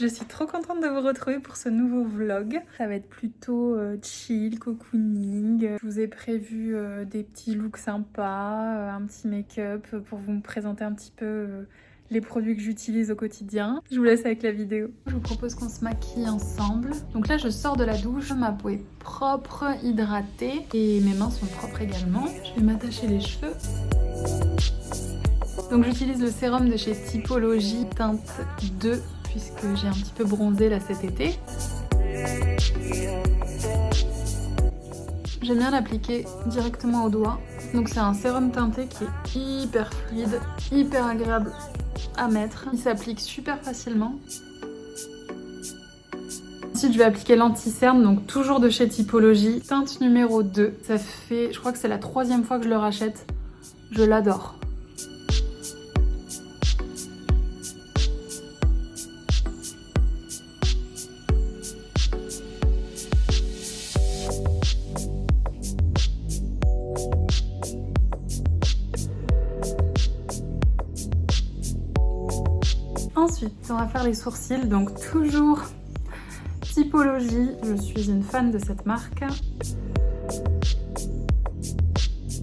suis trop contente de vous retrouver pour ce nouveau vlog. Ça va être plutôt chill, cocooning. Je vous ai prévu des petits looks sympas, un petit make-up pour vous présenter un petit peu les produits que j'utilise au quotidien. Je vous laisse avec la vidéo. Je vous propose qu'on se maquille ensemble. Donc là, je sors de la douche, ma peau est propre, hydratée et mes mains sont propres également. Je vais m'attacher les cheveux. Donc j'utilise le sérum de chez Typologie teinte 2 puisque j'ai un petit peu bronzé là cet été. J'aime bien l'appliquer directement au doigt. Donc c'est un sérum teinté qui est hyper fluide, hyper agréable à mettre. Il s'applique super facilement. Ensuite je vais appliquer l'anti-cerne, donc toujours de chez Typologie, teinte numéro 2. Ça fait, je crois que c'est la 3e fois que je le rachète. Je l'adore. Ensuite, on va faire les sourcils, donc toujours Typologie. Je suis une fan de cette marque.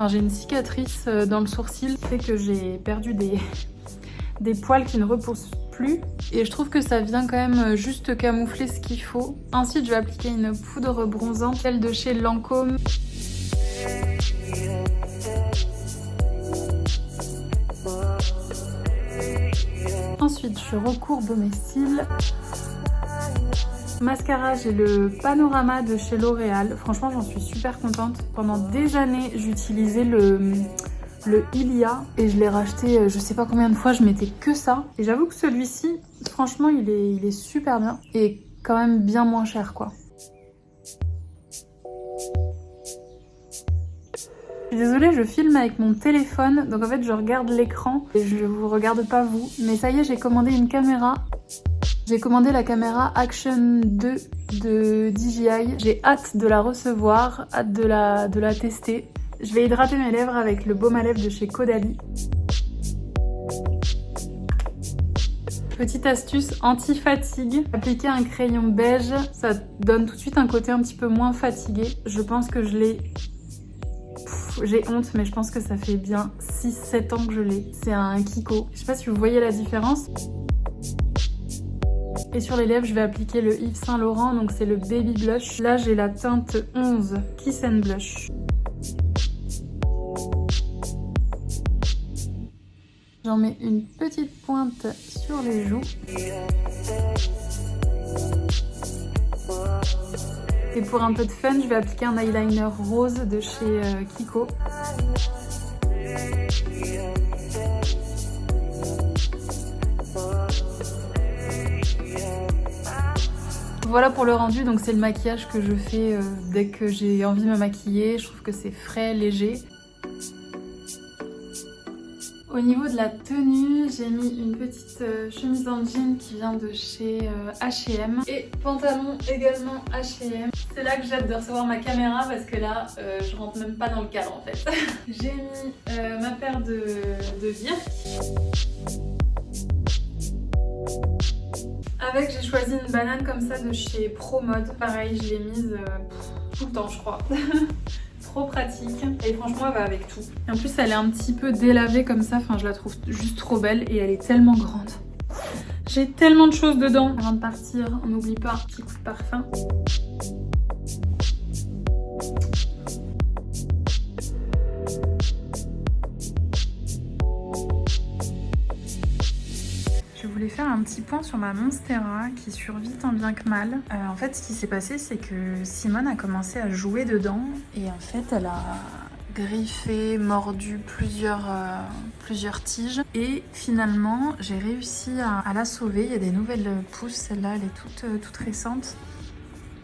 J'ai une cicatrice dans le sourcil qui fait que j'ai perdu des poils qui ne repoussent plus. Et je trouve que ça vient quand même juste camoufler ce qu'il faut. Ensuite, je vais appliquer une poudre bronzante, celle de chez Lancôme. Ensuite, je recourbe mes cils. Mascara, j'ai le Panorama de chez L'Oréal. Franchement, j'en suis super contente. Pendant des années, j'utilisais le Ilia et je l'ai racheté je sais pas combien de fois, je mettais que ça. Et j'avoue que celui-ci, franchement, il est super bien et quand même bien moins cher, quoi. Je suis désolée, je filme avec mon téléphone, donc en fait je regarde l'écran et je vous regarde pas vous. Mais ça y est, j'ai commandé une caméra. J'ai commandé la caméra Action 2 de DJI. J'ai hâte de la recevoir, hâte de la tester. Je vais hydrater mes lèvres avec le baume à lèvres de chez Caudalie. Petite astuce anti-fatigue, appliquer un crayon beige, ça donne tout de suite un côté un petit peu moins fatigué. Je pense que je l'ai... J'ai honte, mais je pense que ça fait bien 6-7 ans que je l'ai. C'est un Kiko. Je sais pas si vous voyez la différence. Et sur les lèvres, je vais appliquer le Yves Saint Laurent, donc c'est le Baby Blush. Là, j'ai la teinte 11, Kiss and Blush. J'en mets une petite pointe sur les joues. Et pour un peu de fun, je vais appliquer un eyeliner rose de chez Kiko. Voilà pour le rendu, donc c'est le maquillage que je fais dès que j'ai envie de me maquiller. Je trouve que c'est frais, léger. Au niveau de la tenue, j'ai mis une petite chemise en jean qui vient de chez H&M et pantalon également H&M. C'est là que j'ai hâte de recevoir ma caméra parce que là, je rentre même pas dans le cadre en fait. J'ai mis ma paire de Birk. Avec, j'ai choisi une banane comme ça de chez ProMode. Pareil, je l'ai mise tout le temps, je crois. Trop pratique et franchement elle va avec tout. Et en plus elle est un petit peu délavée comme ça, enfin je la trouve juste trop belle et elle est tellement grande. J'ai tellement de choses dedans. Avant de partir, on n'oublie pas un petit coup de parfum. Je voulais faire un petit point sur ma Monstera qui survit tant bien que mal. En fait, ce qui s'est passé, c'est que Simone a commencé à jouer dedans et en fait, elle a griffé, mordu plusieurs tiges et finalement, j'ai réussi à la sauver. Il y a des nouvelles pousses, celle-là, elle est toute récente.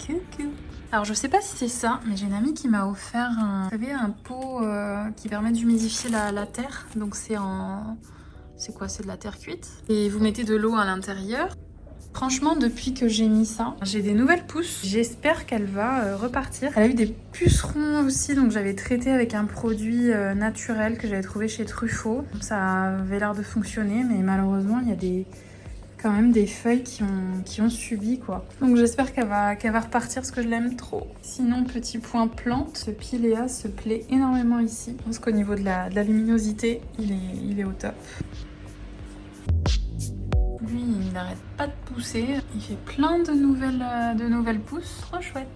Coucou. Alors, je sais pas si c'est ça, mais j'ai une amie qui m'a offert un pot qui permet d'humidifier la terre. Donc, c'est en... C'est quoi? C'est de la terre cuite. Et vous mettez de l'eau à l'intérieur. Franchement, depuis que j'ai mis ça, j'ai des nouvelles pousses. J'espère qu'elle va repartir. Elle a eu des pucerons aussi, donc j'avais traité avec un produit naturel que j'avais trouvé chez Truffaut. Ça avait l'air de fonctionner, mais malheureusement, il y a des quand même des feuilles qui ont subi quoi. Donc j'espère qu'elle va repartir parce que je l'aime trop. Sinon, petit point plante, ce Pilea se plaît énormément ici. Je pense qu'au niveau de la luminosité, il est au top. Lui, il n'arrête pas de pousser. Il fait plein de nouvelles pousses. Trop chouette.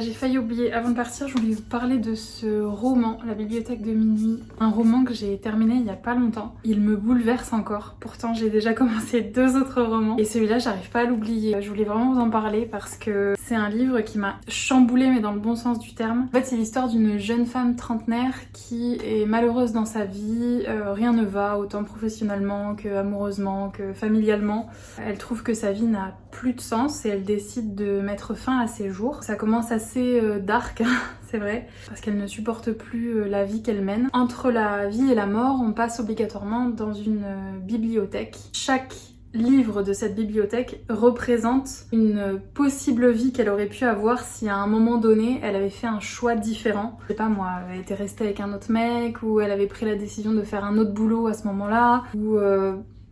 J'ai failli oublier, avant de partir, je voulais vous parler de ce roman, La bibliothèque de minuit. Un roman que j'ai terminé il y a pas longtemps. Il me bouleverse encore. Pourtant, j'ai déjà commencé 2 autres romans. Et celui-là, j'arrive pas à l'oublier. Je voulais vraiment vous en parler parce que c'est un livre qui m'a chamboulée, mais dans le bon sens du terme. En fait, c'est l'histoire d'une jeune femme trentenaire qui est malheureuse dans sa vie. Rien ne va, autant professionnellement que amoureusement, que familialement. Elle trouve que sa vie n'a plus de sens et elle décide de mettre fin à ses jours. Ça commence assez dark, c'est vrai, parce qu'elle ne supporte plus la vie qu'elle mène. Entre la vie et la mort, on passe obligatoirement dans une bibliothèque. Chaque livre de cette bibliothèque représente une possible vie qu'elle aurait pu avoir si à un moment donné elle avait fait un choix différent. Je sais pas moi, elle était restée avec un autre mec, ou elle avait pris la décision de faire un autre boulot à ce moment-là, ou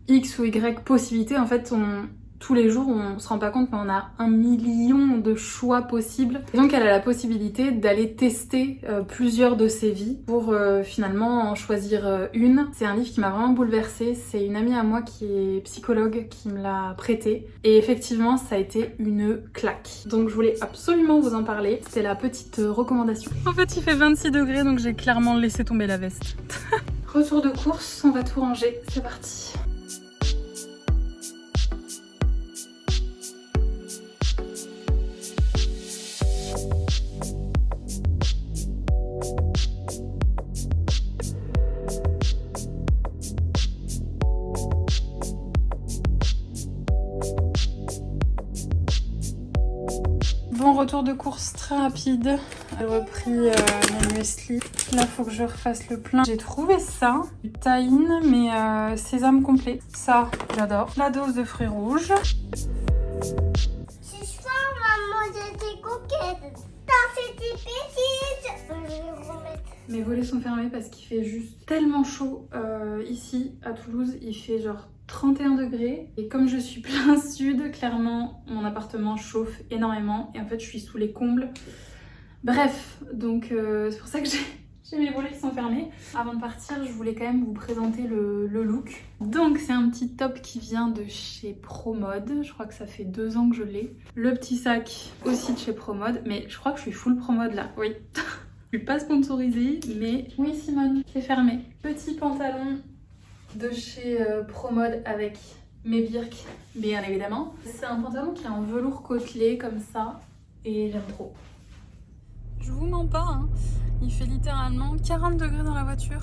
X ou Y possibilités. En fait, tous les jours, on se rend pas compte, mais on a 1 million de choix possibles. Et donc elle a la possibilité d'aller tester plusieurs de ses vies pour finalement en choisir une. C'est un livre qui m'a vraiment bouleversée. C'est une amie à moi qui est psychologue qui me l'a prêté. Et effectivement, ça a été une claque. Donc je voulais absolument vous en parler. C'était la petite recommandation. En fait, il fait 26 degrés, donc j'ai clairement laissé tomber la veste. Retour de course, on va tout ranger. C'est parti. Bon, retour de course très rapide. J'ai repris mon muesli. Là, faut que je refasse le plein. J'ai trouvé ça, du tahine, mais sésame complet. Ça, j'adore. La dose de fruits rouges. Ce soir, maman, j'étais coquette. C'était petite. Je vais remettre. Mes volets sont fermés parce qu'il fait juste tellement chaud ici, à Toulouse. Il fait genre 31 degrés. Et comme je suis plein sud, clairement, mon appartement chauffe énormément. Et en fait, je suis sous les combles. Bref, donc c'est pour ça que j'ai mes volets qui sont fermés. Avant de partir, je voulais quand même vous présenter le look. Donc, c'est un petit top qui vient de chez Promode. Je crois que ça fait 2 ans que je l'ai. Le petit sac aussi de chez Promode. Mais je crois que je suis full Promode là. Oui. Je suis pas sponsorisée, mais oui, Simone, c'est fermé. Petit pantalon de chez Promode avec mes birks, bien évidemment. C'est un pantalon qui est en velours côtelé comme ça et j'aime trop. Je vous mens pas, hein. Il fait littéralement 40 degrés dans la voiture.